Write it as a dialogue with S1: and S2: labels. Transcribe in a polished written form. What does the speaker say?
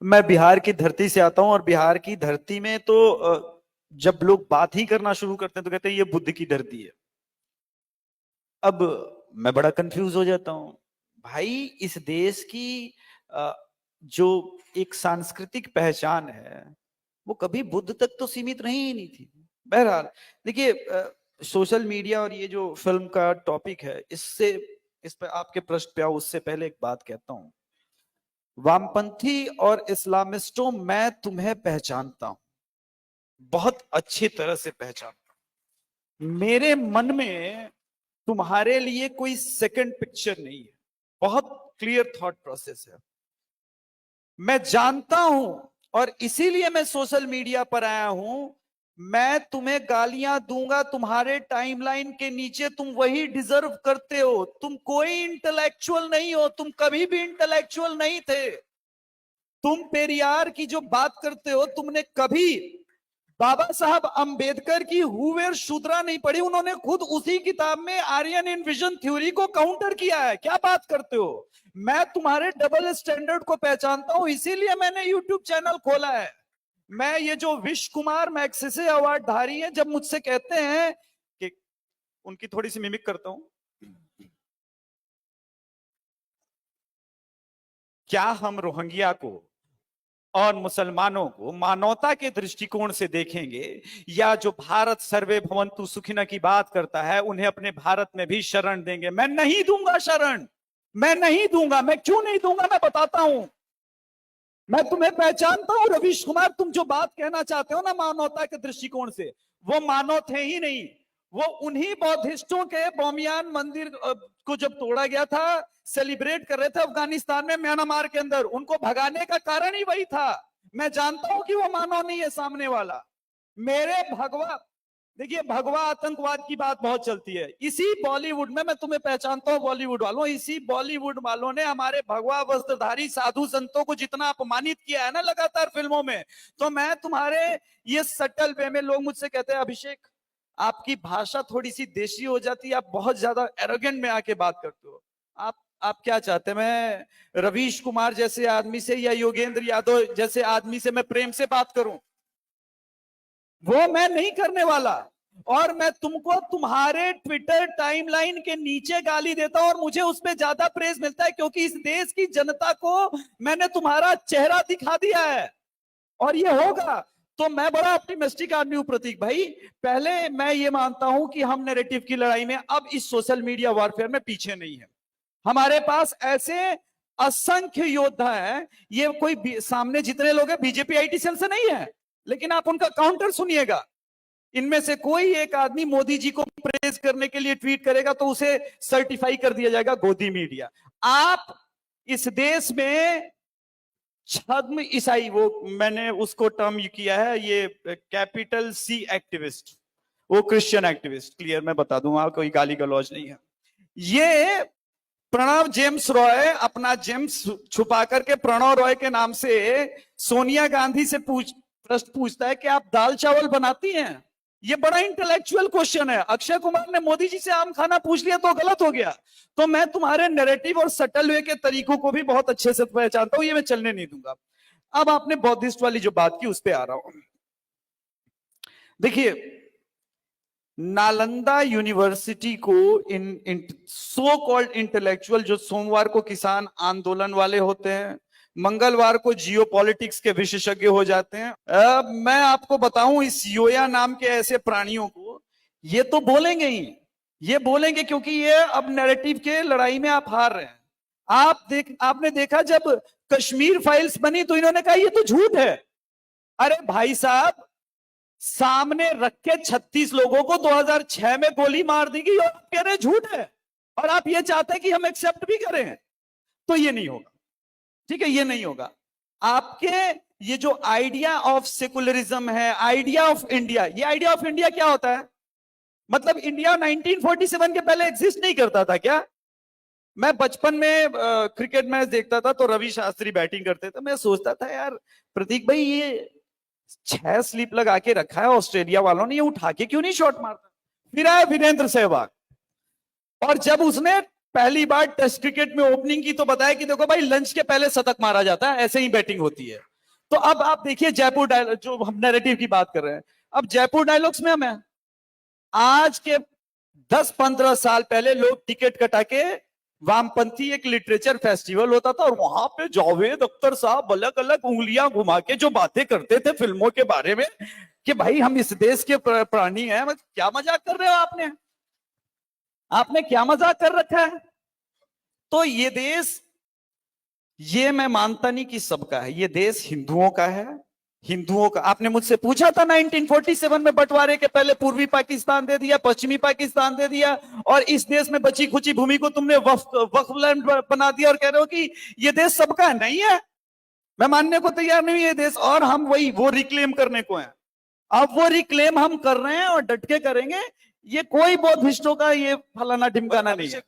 S1: मैं बिहार की धरती से आता हूं और बिहार की धरती में तो जब लोग बात ही करना शुरू करते हैं तो कहते हैं ये बुद्ध की धरती है। अब मैं बड़ा कंफ्यूज हो जाता हूं। भाई, इस देश की अ, जो एक सांस्कृतिक पहचान है वो कभी बुद्ध तक तो सीमित रही ही नहीं थी। बहरहाल, देखिए, सोशल मीडिया और ये जो फिल्म का टॉपिक है, इससे इस पे आपके प्रश्न पे आओ उससे पहले एक बात कहता हूं। वामपंथी और इस्लामिस्टों, मैं तुम्हें पहचानता हूं, बहुत अच्छी तरह से पहचानता हूं। मेरे मन में तुम्हारे लिए कोई सेकंड पिक्चर नहीं है। बहुत क्लियर थॉट प्रोसेस है। मैं जानता हूं और इसीलिए मैं सोशल मीडिया पर आया हूं। मैं तुम्हें गालियां दूंगा तुम्हारे टाइमलाइन के नीचे, तुम वही डिजर्व करते हो। तुम कोई इंटेलेक्चुअल नहीं हो, तुम कभी भी इंटेलेक्चुअल नहीं थे। तुम पेरियार की जो बात करते हो, तुमने कभी बाबा साहब अंबेडकर की हुवेर शूद्रा नहीं पढ़ी। उन्होंने खुद उसी किताब में आर्यन इनविजन थ्योरी को काउंटर किया है। क्या बात करते हो? मैं तुम्हारे डबल स्टैंडर्ड को पहचानता हूं, इसीलिए मैंने यूट्यूब चैनल खोला है। मैं ये जो विश्व कुमार मैग्सेसे अवार्ड धारी है, जब मुझसे कहते हैं कि उनकी थोड़ी सी मिमिक करता हूं, क्या हम रोहिंग्या को और मुसलमानों को मानवता के दृष्टिकोण से देखेंगे, या जो भारत सर्वे भवंतु सुखिनः की बात करता है उन्हें अपने भारत में भी शरण देंगे? मैं नहीं दूंगा शरण। मैं नहीं दूंगा। मैं क्यों नहीं दूंगा, मैं बताता हूं। मैं तुम्हें पहचानता हूं रवीश कुमार। तुम जो बात कहना चाहते हो ना मानवता के दृष्टिकोण से, वो मानव थे ही नहीं। वो उन्हीं बौद्धिस्टों के बोमियान मंदिर को जब तोड़ा गया था, सेलिब्रेट कर रहे थे अफगानिस्तान में, म्यांमार के अंदर, उनको भगाने का कारण ही वही था। मैं जानता हूं कि वो मानव नहीं है सामने वाला। मेरे भगवा देखिए, भगवा आतंकवाद की बात बहुत चलती है इसी बॉलीवुड में। मैं तुम्हें पहचानता हूं बॉलीवुड वालों। इसी बॉलीवुड वालों ने हमारे भगवा वस्त्रधारी साधु संतों को जितना अपमानित किया है ना लगातार फिल्मों में, तो मैं तुम्हारे ये सटल वे में, लोग मुझसे कहते हैं अभिषेक आपकी भाषा थोड़ी सी देशी हो जाती है, आप बहुत ज्यादा एरोगेंट में आके बात करते हो। आप क्या चाहते हैं? मैं रवीश कुमार जैसे आदमी से या योगेंद्र यादव जैसे आदमी से मैं प्रेम से बात करूं? वो मैं नहीं करने वाला। और मैं तुमको तुम्हारे ट्विटर टाइमलाइन के नीचे गाली देता हूं और मुझे उस पर ज्यादा प्रेज मिलता है, क्योंकि इस देश की जनता को मैंने तुम्हारा चेहरा दिखा दिया है और ये होगा। तो मैं बड़ा ऑप्टिमिस्टिक आदमी हूं प्रतीक भाई। पहले मैं ये मानता हूं कि हम नैरेटिव की लड़ाई में अब इस सोशल मीडिया वॉरफेयर में पीछे नहीं है। हमारे पास ऐसे असंख्य योद्धा हैं। ये कोई सामने जितने लोग हैं बीजेपी आईटी सेल से नहीं है, लेकिन आप उनका काउंटर सुनिएगा। इनमें से कोई एक आदमी मोदी जी को प्रेज करने के लिए ट्वीट करेगा तो उसे सर्टिफाई कर दिया जाएगा गोदी मीडिया। आप इस देश में छद्म ईसाई, वो मैंने उसको टर्म किया है, ये कैपिटल सी एक्टिविस्ट, वो क्रिश्चियन एक्टिविस्ट, क्लियर मैं बता दूं, वहां कोई गाली गलौज नहीं है। ये प्रणव जेम्स रॉय अपना जेम्स छुपा करके प्रणव रॉय के नाम से सोनिया गांधी से प्रश्न पूछता है कि आप दाल चावल बनाती हैं। ये बड़ा इंटेलेक्चुअल क्वेश्चन है। अक्षय कुमार ने मोदी जी से आम खाना पूछ लिया तो गलत हो गया। तो मैं तुम्हारे नैरेटिव और सटल वे के तरीकों को भी बहुत अच्छे से पहचानता हूं, ये मैं चलने नहीं दूंगा। अब आपने बौद्धिस्ट वाली जो बात की उस पर आ रहा हूं। देखिए, नालंदा यूनिवर्सिटी को इन सो कॉल्ड इंटेलेक्चुअल, जो सोमवार को किसान आंदोलन वाले होते हैं, मंगलवार को जियो पॉलिटिक्स के विशेषज्ञ हो जाते हैं। मैं आपको बताऊं, इस योया नाम के ऐसे प्राणियों को ये तो बोलेंगे ही, ये बोलेंगे, क्योंकि ये अब नैरेटिव के लड़ाई में आप हार रहे हैं। आपने देखा जब कश्मीर फाइल्स बनी तो इन्होंने कहा ये तो झूठ है। अरे भाई साहब, सामने रख के 36 लोगों को 2006 में गोली मार दी गई और आप कह रहे झूठ है, और आप ये चाहते हैं कि हम एक्सेप्ट भी करें। तो ये नहीं होगा, ठीक है, ये नहीं होगा। आपके ये जो आइडिया ऑफ सेकुलरिज्म है, आइडिया ऑफ इंडिया, ये आइडिया ऑफ इंडिया क्या होता है? मतलब इंडिया 1947 के पहले एग्जिस्ट नहीं करता था क्या? मैं बचपन में क्रिकेट मैच देखता था तो रवि शास्त्री बैटिंग करते थे। मैं सोचता था यार प्रतीक भाई, ये 6 स्लिप लगा के रखा है ऑस्ट्रेलिया वालों ने, ये उठा के क्यों नहीं शॉट मारता? फिर आया वीरेंद्र सहवाग, और जब उसने पहली बार टेस्ट क्रिकेट में ओपनिंग की तो बताया कि देखो भाई, लंच के पहले शतक मारा जाता है, ऐसे ही बैटिंग होती है। तो अब आप देखिए जयपुर डायलॉग, जो हम नैरेटिव की बात कर रहे हैं, अब जयपुर डायलॉग्स में हम हैं। आज के 10-15 साल पहले लोग टिकट कटा के, वामपंथी एक लिटरेचर फेस्टिवल होता था और वहां पे जावेद अख्तर साहब अलग अलग उंगलियां घुमा के जो बातें करते थे फिल्मों के बारे में कि भाई हम इस देश के प्राणी हैं। क्या मजाक कर रहे हो आपने? आपने क्या मजाक कर रखा है? तो ये देश, ये मैं मानता नहीं कि सबका है, ये देश हिंदुओं का है। हिंदुओं का, आपने मुझसे पूछा था 1947 में बंटवारे के पहले पूर्वी पाकिस्तान दे दिया, पश्चिमी पाकिस्तान दे दिया, और इस देश में बची खुची भूमि को तुमने वक्फ लैंड बना दिया और कह रहे हो कि ये देश सबका है। नहीं है, मैं मानने को तैयार नहीं ये देश, और हम वही वो रिक्लेम करने को है। अब वो रिक्लेम हम कर रहे हैं और डट के करेंगे। ये कोई बौद्धिस्टों का ये फलाना ढिमकाना नहीं है।